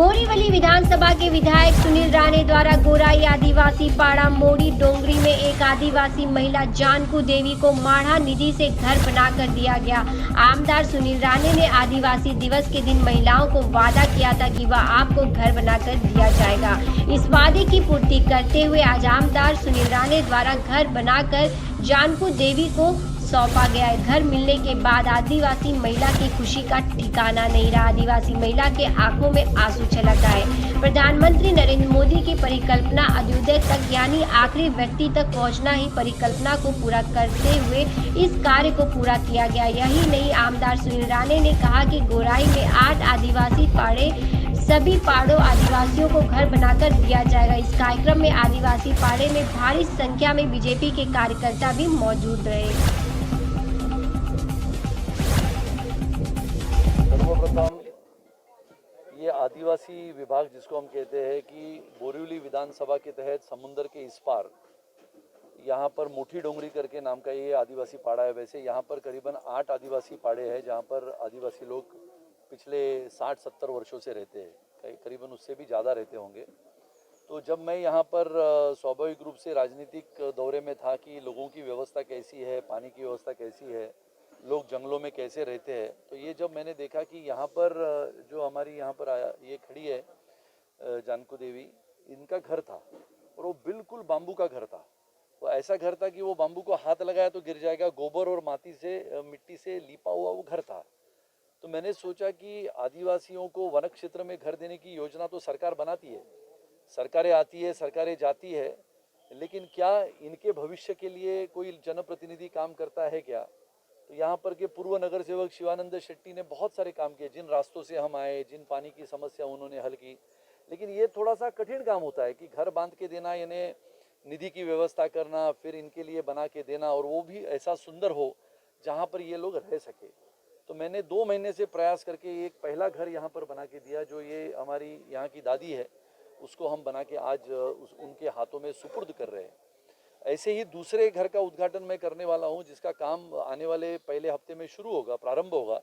बोरीवली विधानसभा के विधायक सुनील राणे द्वारा गोराई आदिवासी पाड़ा मोड़ी डोंगरी में एक आदिवासी महिला जानकू देवी को माढ़ा निधि से घर बनाकर दिया गया। आमदार सुनील राणे ने आदिवासी दिवस के दिन महिलाओं को वादा किया था कि वह आपको घर बनाकर दिया जाएगा। इस वादे की पूर्ति करते हुए आज आमदार सुनील राणे द्वारा घर बनाकर जानकू देवी को सौंपा गया है। घर मिलने के बाद आदिवासी महिला की खुशी का ठिकाना नहीं रहा। आदिवासी महिला के आंखों में आंसू छलक आए। प्रधानमंत्री नरेंद्र मोदी की परिकल्पना अद्योदय तक यानी आखिरी व्यक्ति तक पहुंचना ही परिकल्पना को पूरा करते हुए इस कार्य को पूरा किया गया। यही नहीं, आमदार सुनील राणे ने कहा कि गोराई में 8 आदिवासी पाड़े सभी पाड़ों आदिवासियों को घर बनाकर दिया जाएगा। इस कार्यक्रम में आदिवासी पाड़े में भारी संख्या में बीजेपी के कार्यकर्ता भी मौजूद रहे। सर्वप्रथम ये आदिवासी विभाग जिसको हम कहते हैं कि बोरीवली विधानसभा के तहत समुंदर के इस पार यहाँ पर मोठी डोंगरी करके नाम का ये आदिवासी पाड़ा है। वैसे यहाँ पर करीबन 8 आदिवासी पाड़े हैं जहाँ पर आदिवासी लोग पिछले 60-70 वर्षों से रहते हैं, करीबन उससे भी ज़्यादा रहते होंगे। तो जब मैं यहाँ पर स्वाभाविक रूप से राजनीतिक दौरे में था कि लोगों की व्यवस्था कैसी है, पानी की व्यवस्था कैसी है, लोग जंगलों में कैसे रहते हैं, तो ये जब मैंने देखा कि यहाँ पर जो हमारी यहाँ पर ये खड़ी है जानकू देवी, इनका घर था और वो बिल्कुल बाम्बू का घर था। वो ऐसा घर था कि वो बाम्बू को हाथ लगाया तो गिर जाएगा, गोबर और मिट्टी से लिपा हुआ वो घर था। तो मैंने सोचा कि आदिवासियों को वन क्षेत्र में घर देने की योजना तो सरकार बनाती है, सरकारें आती है, सरकारें जाती है, लेकिन क्या इनके भविष्य के लिए कोई जनप्रतिनिधि काम करता है क्या? तो यहाँ पर के पूर्व नगर सेवक शिवानंद शेट्टी ने बहुत सारे काम किए, जिन रास्तों से हम आए, जिन पानी की समस्या उन्होंने हल की। लेकिन ये थोड़ा सा कठिन काम होता है कि घर बांध के देना, इन्हें निधि की व्यवस्था करना, फिर इनके लिए बना के देना, और वो भी ऐसा सुंदर हो जहाँ पर ये लोग रह सके। तो मैंने 2 महीने से प्रयास करके एक पहला घर यहाँ पर बना के दिया, जो ये हमारी यहाँ की दादी है, उसको हम बना के आज उनके हाथों में सुपुर्द कर रहे हैं। ऐसे ही दूसरे घर का उद्घाटन मैं करने वाला हूं, जिसका काम आने वाले पहले हफ्ते में शुरू होगा, प्रारंभ होगा।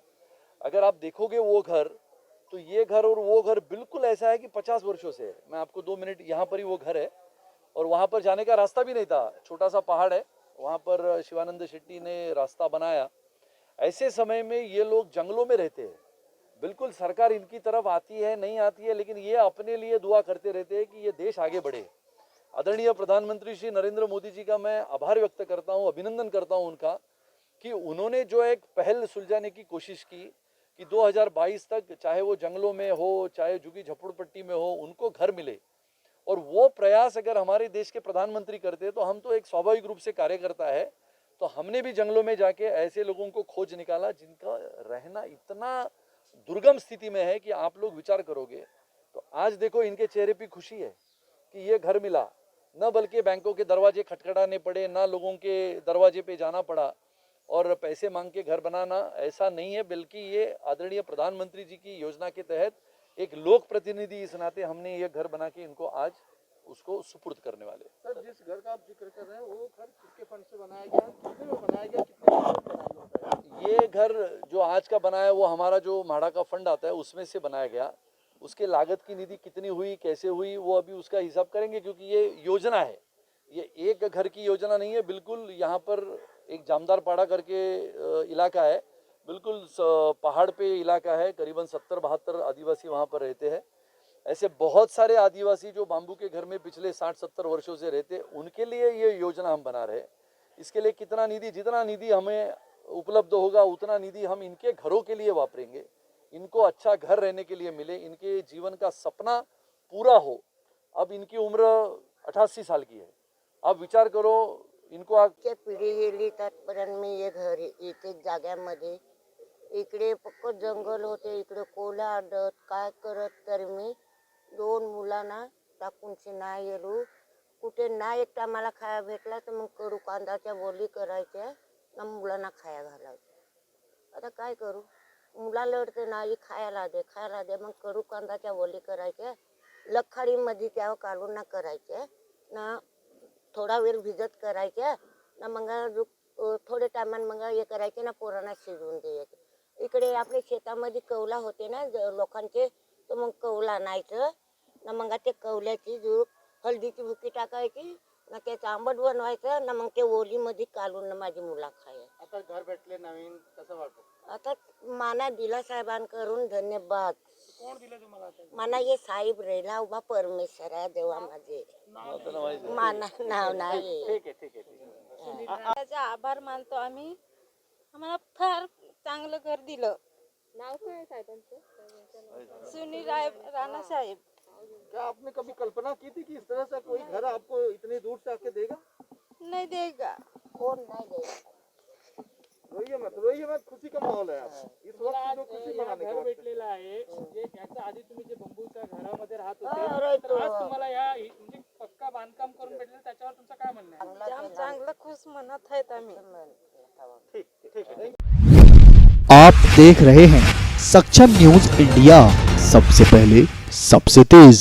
अगर आप देखोगे वो घर, तो ये घर और वो घर बिल्कुल ऐसा है कि 50 वर्षों से है। मैं आपको 2 मिनट, यहाँ पर ही वो घर है और वहाँ पर जाने का रास्ता भी नहीं था, छोटा सा पहाड़ है, वहाँ पर शिवानंद शेट्टी ने रास्ता बनाया। ऐसे समय में ये लोग जंगलों में रहते हैं, बिल्कुल सरकार इनकी तरफ आती है नहीं आती है, लेकिन ये अपने लिए दुआ करते रहते हैं कि ये देश आगे बढ़े। आदरणीय प्रधानमंत्री श्री नरेंद्र मोदी जी का मैं आभार व्यक्त करता हूं, अभिनंदन करता हूं उनका, कि उन्होंने जो एक पहल सुलझाने की कोशिश की कि 2022 तक, चाहे वो जंगलों में हो, चाहे झुग्गी झोपड़पट्टी में हो, उनको घर मिले। और वो प्रयास अगर हमारे देश के प्रधानमंत्री करते, तो हम तो एक स्वाभाविक रूप से कार्यकर्ता है, तो हमने भी जंगलों में जाके ऐसे लोगों को खोज निकाला जिनका रहना इतना दुर्गम स्थिति में है कि आप लोग विचार करोगे तो आज देखो इनके चेहरे पे खुशी है कि ये घर मिला। न बल्कि बैंकों के दरवाजे खटखटाने पड़े, ना लोगों के दरवाजे पे जाना पड़ा और पैसे मांग के घर बनाना, ऐसा नहीं है, बल्कि ये आदरणीय प्रधानमंत्री जी की योजना के तहत एक लोक प्रतिनिधि इस नाते हमने ये घर बना के इनको आज उसको सुपुर्द करने वाले। सर, जिस घर का आप जिक्र कर रहे हैं वो घर किसके फंड से बनाया गया, कितने में बनाया गया, कितने बनाया? ये घर जो आज का बना है वो हमारा जो माड़ा का फंड आता है उसमें से बनाया गया। उसके लागत की निधि कितनी हुई, कैसे हुई, वो अभी उसका हिसाब करेंगे, क्योंकि ये योजना है, ये एक घर की योजना नहीं है। बिल्कुल यहाँ पर एक जामदार पाड़ा करके इलाका है, बिल्कुल पहाड़ पे इलाका है, करीबन 70-72 आदिवासी वहाँ पर रहते हैं। ऐसे बहुत सारे आदिवासी जो बाम्बू के घर में पिछले 60-70 वर्षों से रहते, उनके लिए ये योजना हम बना रहे हैं। इसके लिए कितना निधि, जितना निधि हमें उपलब्ध होगा उतना निधि हम इनके घरों के लिए वापरेंगे, इनको अच्छा घर रहने के लिए मिले, इनके जीवन का सपना पूरा हो। अब इनकी उम्र 88 साल की है, आप विचार करो इनको पिढी गेली तात्पर्यंत मी हे घर इथे जाग्यामध्ये, इकडे पक्क जंगल होते, इकडे कोला आडत काय करत, तर मी 2 मुलांना टाकून नाही गेलो कुठे, ना एक टायमाला खाया भेटला तर मग कडू कांदाच्या बोली करायच्या ना मुलांना खाया घालायच्या। आता काय करू, मुलाला वाटते नाही खायला दे, मग कडू कांदाच्या बोली करायच्या, लखाडीमध्ये त्या काढून ना करायच्या ना, थोडा वेळ भिजत करायच्या ना, मग थोडे टायमान मग हे करायचे ना, पोरांना शिजवून द्यायचे। इकडे आपल्या शेतामध्ये कौला होते ना लोकांचे, तर मग कौल आणायचं ना, मग ते कौल्याची जूळ हळदीची बुकी टाकायची ना, त्याचं आंबट बनवायचं ना, मग ते ओलीमध्ये काढून ना माझी मुला खायला. आता घर भेटले नवीन, कसं वाटतं? आता माना दिला साहेबांकडून धन्यवाद. कोण दिलं तुम्हाला आता? माना हे साहेब रेला उभा परमेश्वर आहे देवा माझे, माना नाव नाही. ठीक आहे. त्याचा आभार मानतो आम्ही. आम्हाला फार चांगलं घर दिलं. नाव काय साहेबांचं? सुनील राणा साहेब. क्या आपने कभी कल्पना की थी कि इस तरह से कोई घर आपको इतनी दूर से आके देगा? नाही देगा. कोण नाही द्यायचं. रोइए मत, खुशी का माहौल है. इस वक्त जो खुशी मनाने का घर वक्त है. भेटलेलं आहे जे याच्या आधी तुम्ही जे बंबूच्या घरामध्ये राहत हा, होते राहतो. तर आज तुम्हाला या म्हणजे पक्का बांधकाम करून भेटलेलं त्याच्यावर तुमचं काय म्हणणं आहे? जाम चांगलं खुश म्हणत आहेत आम्ही. ठीक है. आप देख रहे हैं सक्षम न्यूज इंडिया, सबसे पहले सबसे तेज।